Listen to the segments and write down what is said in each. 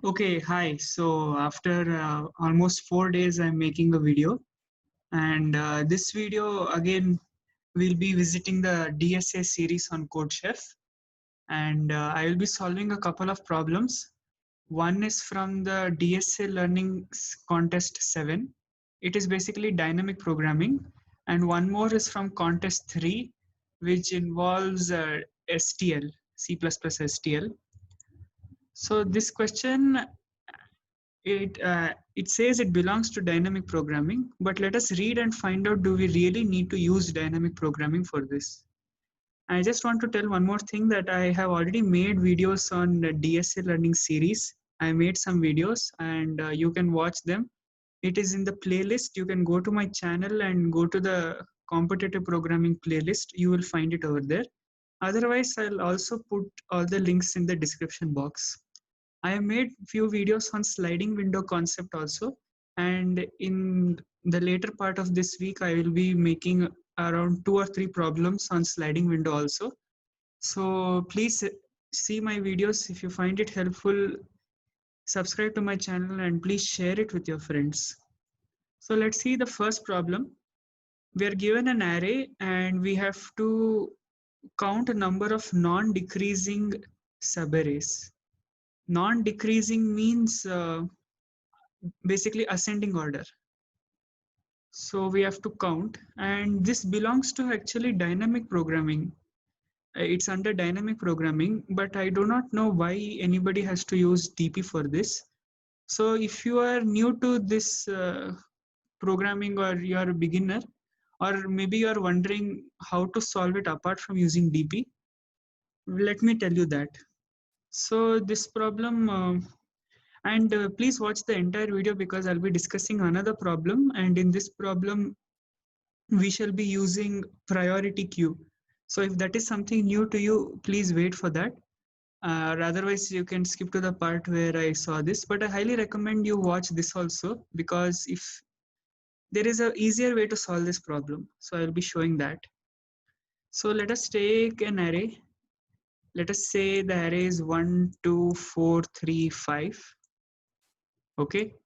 Okay, hi. So after almost 4 days, I'm making a video, and this video again will be visiting the DSA series on CodeChef, and I will be solving a couple of problems. One is from the DSA Learning Contest 7. It is basically dynamic programming, and one more is from Contest 3, which involves STL, C++ STL. So this question it says it belongs to dynamic programming, but let us read and find out, do we really need to use dynamic programming for this? I just want to tell one more thing, that I have already made videos on the DSA learning series. I made some videos, and you can watch them. It is in the playlist. You can go to my channel and go to the competitive programming playlist. You will find it over there. Otherwise, I'll also put all the links in the description box. I have made few videos on sliding window concept also, and in the later part of this week, I will be making around 2 or 3 problems on sliding window also. So please see my videos. If you find it helpful, subscribe to my channel and please share it with your friends. So let's see the first problem. We are given an array and we have to count a number of non-decreasing subarrays. Non-decreasing means basically ascending order. So we have to count, and this belongs to actually dynamic programming. It's under dynamic programming, but I do not know why anybody has to use DP for this. So if you are new to this programming, or you are a beginner, or maybe you are wondering how to solve it apart from using DP, let me tell you that. So this problem, and please watch the entire video, because I'll be discussing another problem, and in this problem we shall be using priority queue. So if that is something new to you, please wait for that. Otherwise, you can skip to the part where I saw this, but I highly recommend you watch this also, because if there is a easier way to solve this problem, so I'll be showing that. So let us take an array. Let us say the array is 1, 2, 4, 3, 5. Okay.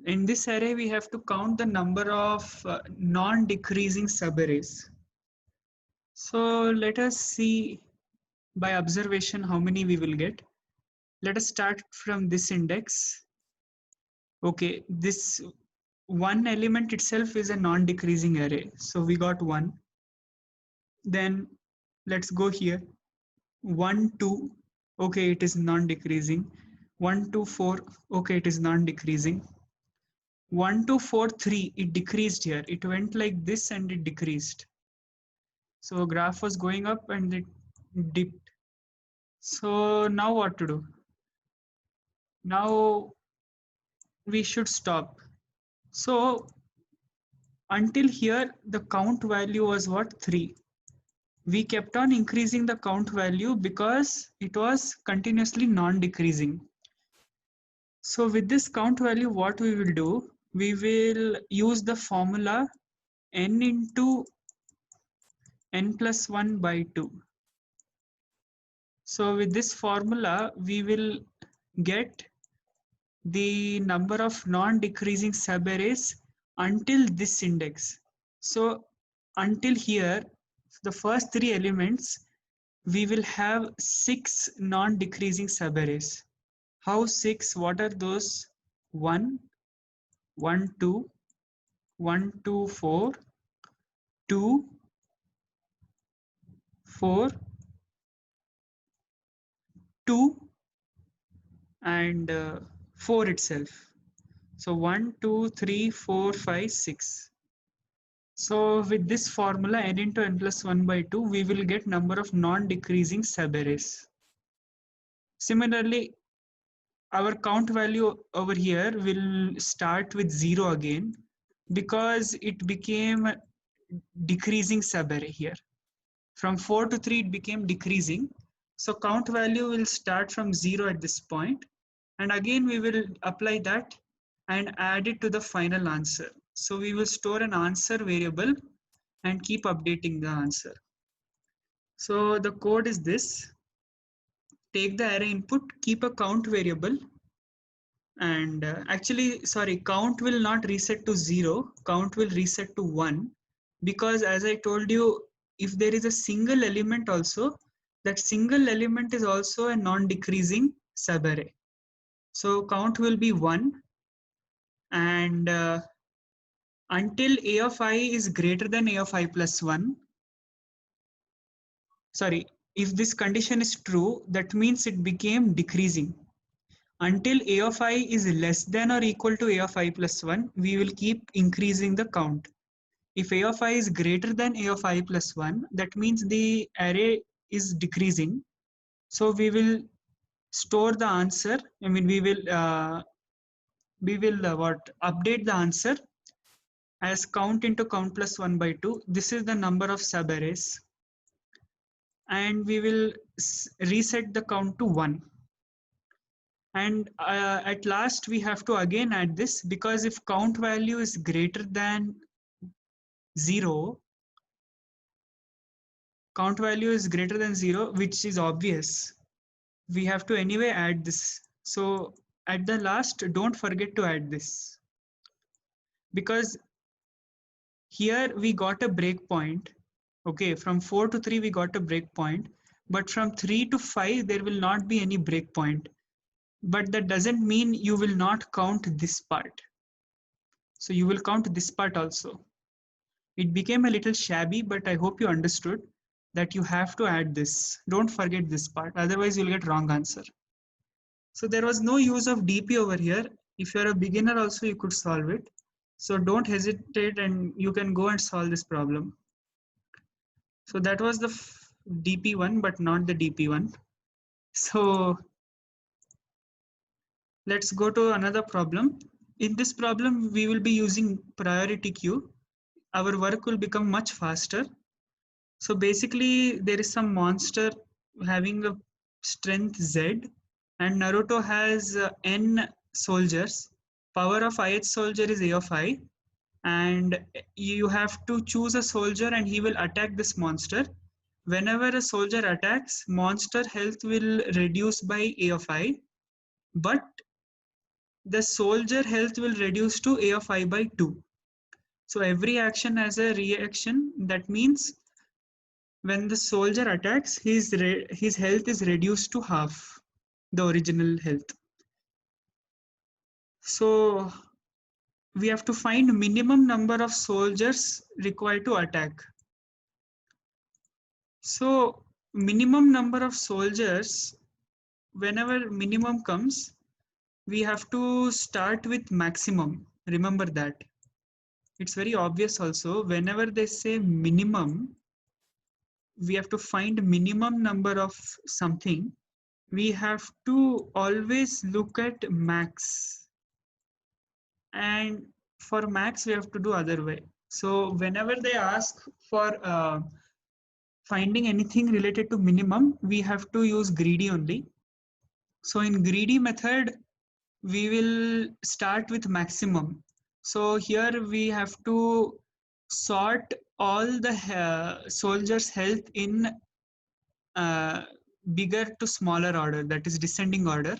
In this array, we have to count the number of non-decreasing subarrays. So let us see by observation how many we will get. Let us start from this index. Okay, this one element itself is a non-decreasing array. So we got 1. Then let's go here. 1, 2. Okay, it is non-decreasing. 1, 2, 4. Okay, it is non-decreasing. 1, 2, 4, 3. It decreased here. It went like this and it decreased. So graph was going up and it dipped. So now what to do? Now we should stop. So until here, the count value was what? 3. We kept on increasing the count value because it was continuously non-decreasing. So with this count value, what we will do? We will use the formula n into n plus 1 by 2. So with this formula, we will get the number of non-decreasing subarrays until this index. So until here, the first 3 elements, we will have 6 non-decreasing subarrays. How 6? What are those? 1, 1, 2, 1, 2, 4, 2, 4, 2, and 4 itself. So 1, 2, 3, 4, 5, 6. So with this formula n into n plus 1 by 2, we will get number of non-decreasing subarrays. Similarly, our count value over here will start with 0 again, because it became decreasing subarray here. From 4 to 3, it became decreasing. So count value will start from 0 at this point. And again, we will apply that and add it to the final answer. So we will store an answer variable and keep updating the answer. So the code is this. Take the array input, keep a count variable, And actually, sorry, count will not reset to 0, count will reset to 1, because as I told you, if there is a single element also, that single element is also a non-decreasing subarray. So count will be 1, and until a of I is greater than a of I plus 1, sorry, if this condition is true, that means it became decreasing. Until a of I is less than or equal to a of I plus 1, we will keep increasing the count. If a of I is greater than a of I plus 1, that means the array is decreasing. So we will store the answer. I mean, we will update the answer as count into count plus 1 by 2. This is the number of subarrays, and we will reset the count to 1. And at last we have to again add this, because if count value is greater than 0, count value is greater than 0, which is obvious, we have to anyway add this. So at the last, don't forget to add this, because here we got a breakpoint. Okay, from 4 to 3 we got a breakpoint, but from 3 to 5 there will not be any breakpoint. But that doesn't mean you will not count this part. So you will count this part also. It became a little shabby, but I hope you understood that you have to add this. Don't forget this part, otherwise you'll get wrong answer. So there was no use of DP over here. If you're a beginner also, you could solve it. So don't hesitate, and you can go and solve this problem. So that was the DP one, but not the DP one. So let's go to another problem. In this problem, we will be using priority queue. Our work will become much faster. So basically, there is some monster having a strength Z, and Naruto has N soldiers. Power of ith soldier is A of I, and you have to choose a soldier and he will attack this monster. Whenever a soldier attacks, monster health will reduce by A of I, but the soldier health will reduce to A of I by 2. So every action has a reaction. That means when the soldier attacks, his health is reduced to half the original health. So we have to find minimum number of soldiers required to attack. So minimum number of soldiers, whenever minimum comes, we have to start with maximum. Remember that. It's very obvious also. Whenever they say minimum, we have to find minimum number of something. We have to always look at max. And for max, we have to do other way. So whenever they ask for finding anything related to minimum, we have to use greedy only. So in greedy method, we will start with maximum. So here we have to sort all the soldiers' health in bigger to smaller order, that is descending order.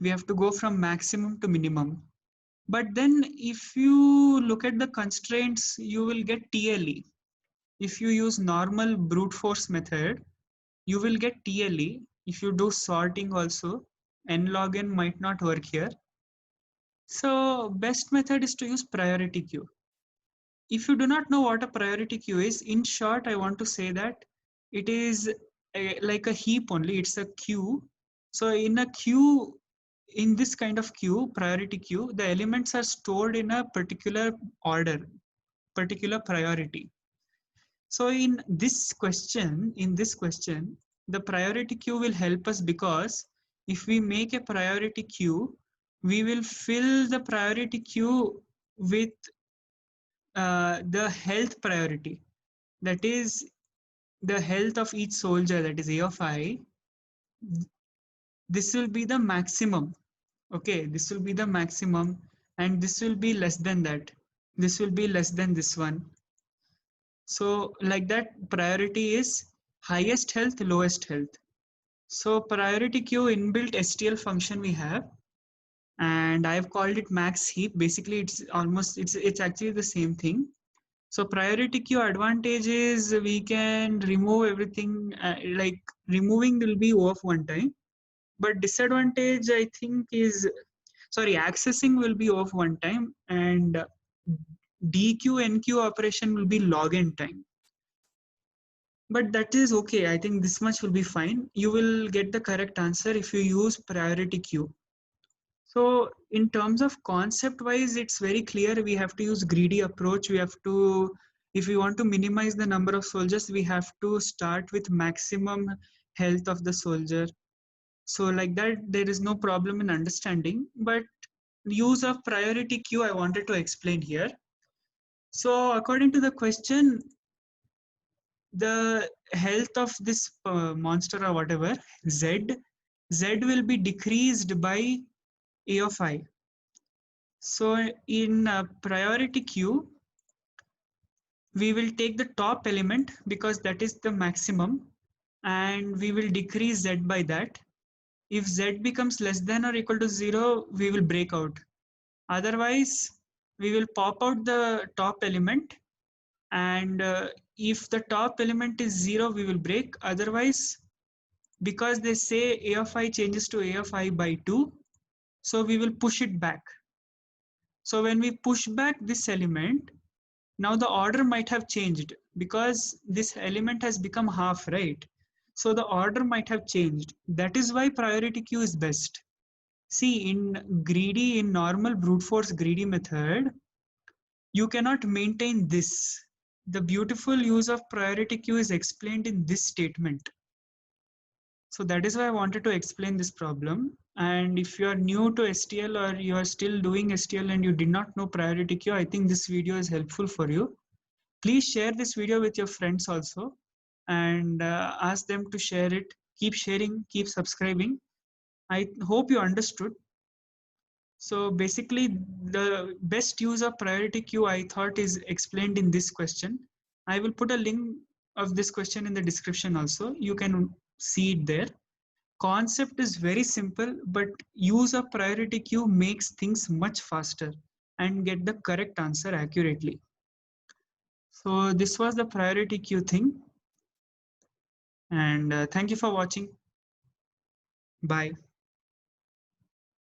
We have to go from maximum to minimum. But then if you look at the constraints, you will get TLE. If you use normal brute force method, you will get TLE. If you do sorting also, n log n might not work here. So best method is to use priority queue. If you do not know what a priority queue is, in short, I want to say that it is like a heap only. It's a queue. So in a queue, in this kind of queue, priority queue, the elements are stored in a particular order, particular priority. So in this question, the priority queue will help us, because if we make a priority queue, we will fill the priority queue with the health priority. That is the health of each soldier, that is A of I. This will be the maximum. Okay, this will be the maximum, and this will be less than that. This will be less than this one. So like that, priority is highest health, lowest health. So priority queue inbuilt STL function we have. and I've called it max heap. Basically, it's actually the same thing. So priority queue advantage is we can remove everything, like removing will be O of one time, but disadvantage I think is, sorry, accessing will be O of one time, and DQ NQ operation will be log n time. But that is okay. I think this much will be fine. You will get the correct answer if you use priority queue. So in terms of concept wise, it's very clear. We have to use greedy approach. We have to, if we want to minimize the number of soldiers, we have to start with maximum health of the soldier. So like that, there is no problem in understanding, but use of priority queue, I wanted to explain here. So according to the question, the health of this monster or whatever, Z will be decreased by A of I. So in priority queue, we will take the top element because that is the maximum, and we will decrease Z by that. If Z becomes less than or equal to 0, we will break out. Otherwise, we will pop out the top element, and if the top element is 0, we will break. Otherwise, because they say A of I changes to A of I by 2, so we will push it back. So when we push back this element, now the order might have changed because this element has become half, right? So the order might have changed. That is why priority queue is best. See, in normal brute force greedy method, you cannot maintain this. The beautiful use of priority queue is explained in this statement. So that is why I wanted to explain this problem. And if you are new to STL or you are still doing STL and you did not know priority queue, I think this video is helpful for you. Please share this video with your friends also, and ask them to share it. Keep sharing, keep subscribing. I hope you understood. So basically, the best use of priority queue I thought is explained in this question. I will put a link of this question in the description also. You can see it there. Concept is very simple, but use of priority queue makes things much faster and get the correct answer accurately. So this was the priority queue thing. And thank you for watching. Bye.